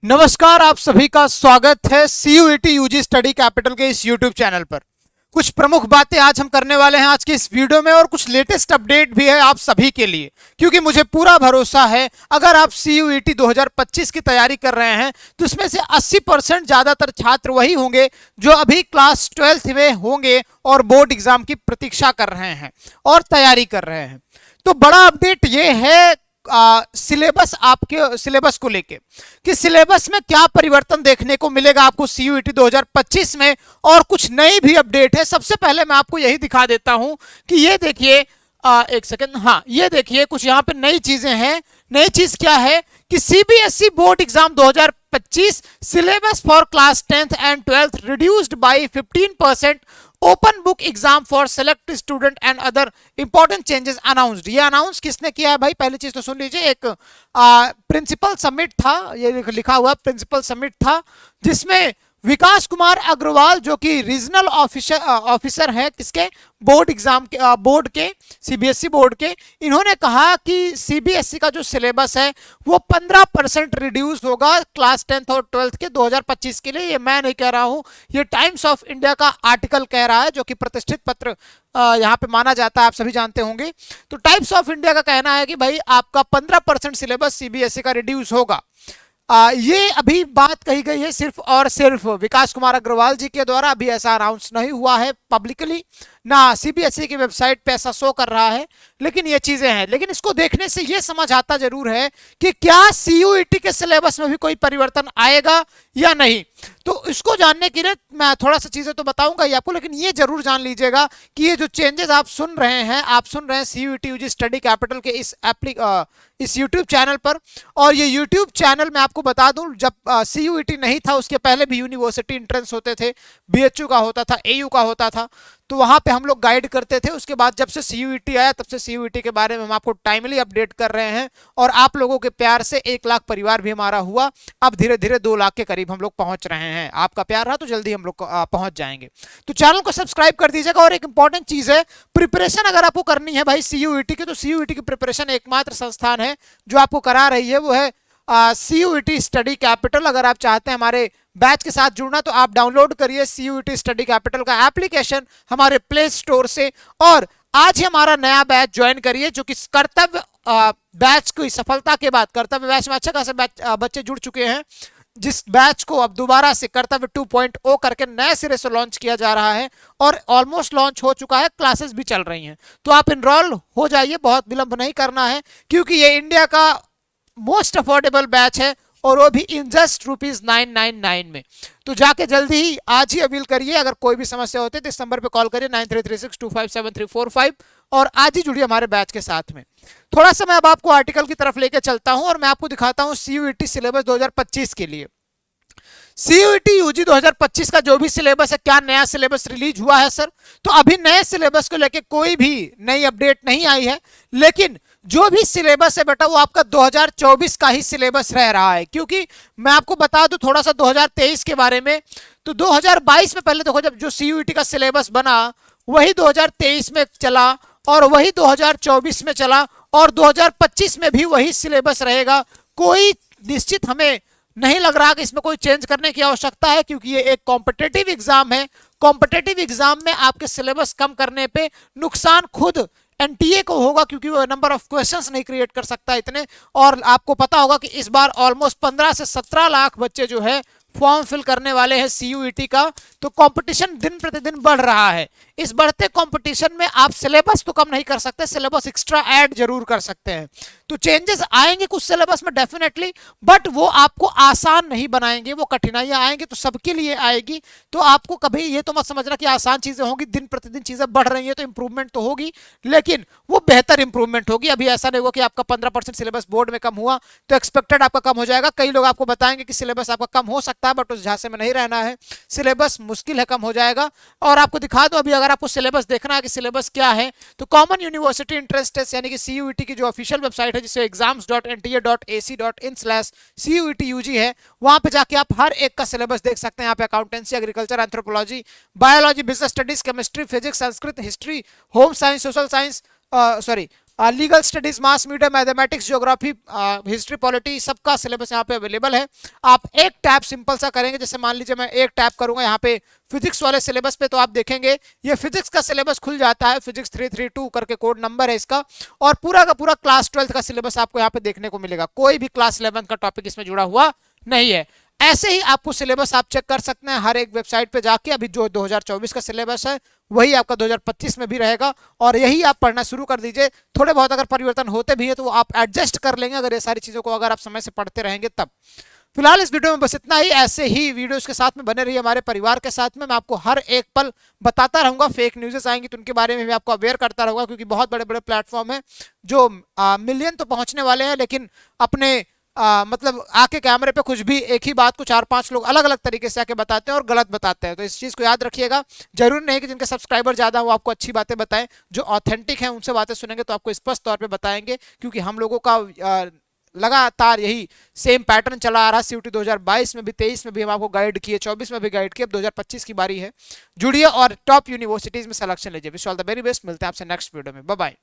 नमस्कार, आप सभी का स्वागत है सीयूईटी यूजी स्टडी कैपिटल के इस यूट्यूब चैनल पर। कुछ प्रमुख बातें आज हम करने वाले हैं आज के इस वीडियो में और कुछ लेटेस्ट अपडेट भी है आप सभी के लिए, क्योंकि मुझे पूरा भरोसा है अगर आप सीयूईटी 2025 की तैयारी कर रहे हैं तो इसमें से 80% ज़्यादातर छात्र वही होंगे जो अभी क्लास 12th में होंगे और बोर्ड एग्जाम की प्रतीक्षा कर रहे हैं और तैयारी कर रहे हैं। तो बड़ा अपडेट ये है सिलेबस आपके सिलेबस को लेके कि सिलेबस में क्या परिवर्तन देखने को मिलेगा आपको सीयूईटी 2025 में, और कुछ नई भी अपडेट है। सबसे पहले मैं आपको यही दिखा देता हूं कि ये देखिए, एक सेकंड, हाँ ये देखिए कुछ यहाँ पे नई चीजें हैं। नई चीज क्या है कि CBSE board exam 2025 syllabus for class 10th and 12th reduced by 15%, open book exam for select student and other important changes announced. ये अनाउंस किसने किया है भाई? पहली चीज तो सुन लीजिए, एक प्रिंसिपल समिट था, ये लिखा हुआ प्रिंसिपल समिट था, जिसमें विकास कुमार अग्रवाल जो कि रीजनल ऑफिसर है किसके, बोर्ड एग्जाम के, बोर्ड के, सीबीएसई बोर्ड के, इन्होंने कहा कि सीबीएसई का जो सिलेबस है वो 15% रिड्यूस होगा क्लास 10th और 12th के 2025 के लिए। ये मैं नहीं कह रहा हूं, ये टाइम्स ऑफ इंडिया का आर्टिकल कह रहा है, जो कि प्रतिष्ठित पत्र यहाँ पे माना जाता है, आप सभी जानते होंगे। तो टाइम्स ऑफ इंडिया का कहना है कि भाई आपका 15% सिलेबस सीबीएसई का रिड्यूस होगा। ये अभी बात कही गई है सिर्फ और सिर्फ विकास कुमार अग्रवाल जी के द्वारा, अभी ऐसा अनाउंस नहीं हुआ है पब्लिकली, ना सीबीएसई की वेबसाइट पे ऐसा शो कर रहा है, लेकिन ये चीजें हैं। लेकिन इसको देखने से ये समझ आता जरूर है कि क्या सीयूईटी के सिलेबस में भी कोई परिवर्तन आएगा या नहीं। तो इसको जानने के लिए मैं थोड़ा सा चीजें तो बताऊंगा ही आपको, लेकिन ये जरूर जान लीजिएगा कि ये जो चेंजेस आप सुन रहे हैं सीयूईटी यूजी स्टडी कैपिटल के इस यूट्यूब चैनल पर। और ये यूट्यूब चैनल मैं आपको बता दूं, जब सीयूईटी नहीं था उसके पहले भी यूनिवर्सिटी एंट्रेंस होते थे, बीएचयू का होता था, एयू का होता था, तो वहां पे हम लोग गाइड करते थे। उसके बाद जब से सीयूईटी आया तब से सीयूईटी के बारे में हम आपको टाइमली अपडेट कर रहे हैं, और आप लोगों के प्यार से 1 लाख परिवार भी हमारा हुआ, अब धीरे धीरे 2 लाख के करीब हम लोग पहुंच रहे हैं। आपका प्यार रहा तो जल्दी हम लोग पहुंच जाएंगे। तो चैनल को सब्सक्राइब कर दीजिएगा। और एक इंपॉर्टेंट चीज है, प्रिपरेशन अगर आपको करनी है भाई सीयूईटी की, तो सीयूईटी की प्रिपरेशन एकमात्र संस्थान है जो आपको करा रही है, वो है सीयूईटी स्टडी कैपिटल। अगर आप चाहते हैं हमारे बैच के साथ जुड़ना तो आप डाउनलोड करिए सीयूईटी स्टडी कैपिटल का एप्लीकेशन हमारे प्ले स्टोर से, और आज ही हमारा नया बैच ज्वाइन करिए, जो कि कर्तव्य बैच की सफलता के बाद, कर्तव्य बैच में अच्छे खासे बच्चे जुड़ चुके हैं, जिस बैच को अब दोबारा से कर्तव्य 2.0 करके नए सिरे से लॉन्च किया जा रहा है, और ऑलमोस्ट लॉन्च हो चुका है, क्लासेस भी चल रही हैं। तो आप इनरोल हो जाइए, बहुत विलंब नहीं करना है, क्योंकि ये इंडिया का मोस्ट अफोर्डेबल बैच है, और वो भी इन जस्ट ₹999 में। तो जाके जल्दी ही आज ही अपील करिए। अगर कोई भी समस्या होती है तो इस नंबर पे कॉल करिए 9336257345, और आज ही जुड़िए हमारे बैच के साथ में। थोड़ा सा मैं अब आपको आर्टिकल की तरफ लेके चलता हूं और मैं आपको दिखाता हूं सीयूईटी सिलेबस 2025 के लिए। सीयूईटी यूजी 2025 का जो भी सिलेबस है, क्या नया सिलेबस रिलीज हुआ है सर? तो अभी नए सिलेबस को लेके कोई भी नई अपडेट नहीं आई है, लेकिन जो भी सिलेबस है बेटा वो आपका 2024 का ही सिलेबस रह रहा है। क्योंकि मैं आपको बता दूं थोड़ा सा 2023 के बारे में, तो 2022 में पहले देखो, जब जो सीयूईटी का सिलेबस बना वही 2023 में चला, और वही 2024 में चला, और 2025 में भी वही सिलेबस रहेगा। कोई निश्चित हमें नहीं लग रहा कि इसमें कोई चेंज करने की आवश्यकता है, क्योंकि ये एक कॉम्पिटेटिव एग्जाम है। कॉम्पिटेटिव एग्जाम में आपके सिलेबस कम करने पे नुकसान खुद एनटीए को होगा, क्योंकि वो नंबर ऑफ क्वेश्चंस नहीं क्रिएट कर सकता इतने। और आपको पता होगा कि इस बार ऑलमोस्ट 15 से 17 लाख बच्चे जो है फॉर्म फिल करने वाले हैं सीयूईटी का। तो कंपटीशन दिन प्रतिदिन बढ़ रहा है। इस बढ़ते कंपटीशन में आप सिलेबस तो कम नहीं कर सकते, सिलेबस एक्स्ट्रा ऐड जरूर कर सकते हैं। तो चेंजेस आएंगे कुछ सिलेबस में डेफिनेटली, बट वो आपको आसान नहीं बनाएंगे, वो कठिनाइयां आएंगी तो सबके लिए आएगी। तो आपको कभी ये तो मत समझना कि आसान चीजें होंगी, दिन प्रतिदिन चीजें बढ़ रही हैं तो इंप्रूवमेंट तो होगी, लेकिन वो बेहतर इंप्रूवमेंट होगी। अभी ऐसा नहीं होगा कि आपका 15% सिलेबस बोर्ड में कम हुआ तो एक्सपेक्टेड आपका कम हो जाएगा। कई लोग आपको बताएंगे कि सिलेबस आपका कम हो सकता है, बट उस झांसे में नहीं रहना है, सिलेबस मुश्किल है कम हो जाएगा। और आपको दिखा दो, अभी अगर आपको सिलेबस देखना है कि सिलेबस क्या है, तो कॉमन यूनिवर्सिटी इंट्रेंस टेस्ट यानी कि सीयूईटी की जो ऑफिशियल वेबसाइट है, जिसे exams.nta.ac.in/CUET-UG है, वहां पे जाके आप हर एक का सिलेबस देख सकते हैं। यहाँ पे accountancy, agriculture, anthropology, biology, business studies, chemistry, physics, Sanskrit, history, home science, social science, legal studies, mass media, mathematics, geography, history, polity, सबका सिलेबस यहाँ पे अवेलेबल है। आप एक टैब सिंपल सा करेंगे, जैसे मान लीजिए मैं एक टैब करूंगा यहाँ पे फिजिक्स वाले सिलेबस पे, तो आप देखेंगे ये फिजिक्स का सिलेबस खुल जाता है, फिजिक्स 332 करके कोड नंबर है इसका, और पूरा का पूरा क्लास 12th का सिलेबस आपको यहाँ पे देखने को मिलेगा। कोई भी क्लास 11 का टॉपिक इसमें जुड़ा हुआ नहीं है। ऐसे ही आपको सिलेबस आप चेक कर सकते हैं हर एक वेबसाइट पे जाके। अभी जो 2024 का सिलेबस है वही आपका 2025 में भी रहेगा, और यही आप पढ़ना शुरू कर दीजिए। थोड़े बहुत अगर परिवर्तन होते भी है तो आप एडजस्ट कर लेंगे, अगर ये सारी चीजों को अगर आप समय से पढ़ते रहेंगे तब। फिलहाल इस वीडियो में बस इतना ही। ऐसे ही वीडियोस के साथ में बने रहिए हमारे परिवार के साथ में। मैं आपको हर एक पल बताता रहूंगा, फेक न्यूज़ेस आएंगी तो उनके बारे में भी आपको अवेयर करता रहूंगा, क्योंकि बहुत बड़े बड़े प्लेटफॉर्म है जो मिलियन तो पहुंचने वाले हैं, लेकिन अपने मतलब आके कैमरे पे कुछ भी एक ही बात को 4-5 लोग अलग अलग तरीके से आके बताते हैं और गलत बताते हैं। तो इस चीज़ को याद रखिएगा। जरूरी नहीं कि जिनके सब्सक्राइबर ज़्यादा हो आपको अच्छी बातें बताएं, जो ऑथेंटिक हैं उनसे बातें सुनेंगे तो आपको स्पष्ट तौर पे बताएंगे, क्योंकि हम लोगों का लगातार यही सेम पैटर्न चला आ रहा है। सीयूटी 2022 में भी, 23 में भी हम आपको गाइड किए, 24 में भी गाइड किए, अब 2025 की बारी है। जुड़िए और टॉप यूनिवर्सिटीज में सिलेक्शन लीजिए। Wish all the very best. मिलते हैं आपसे नेक्स्ट वीडियो में। Bye bye.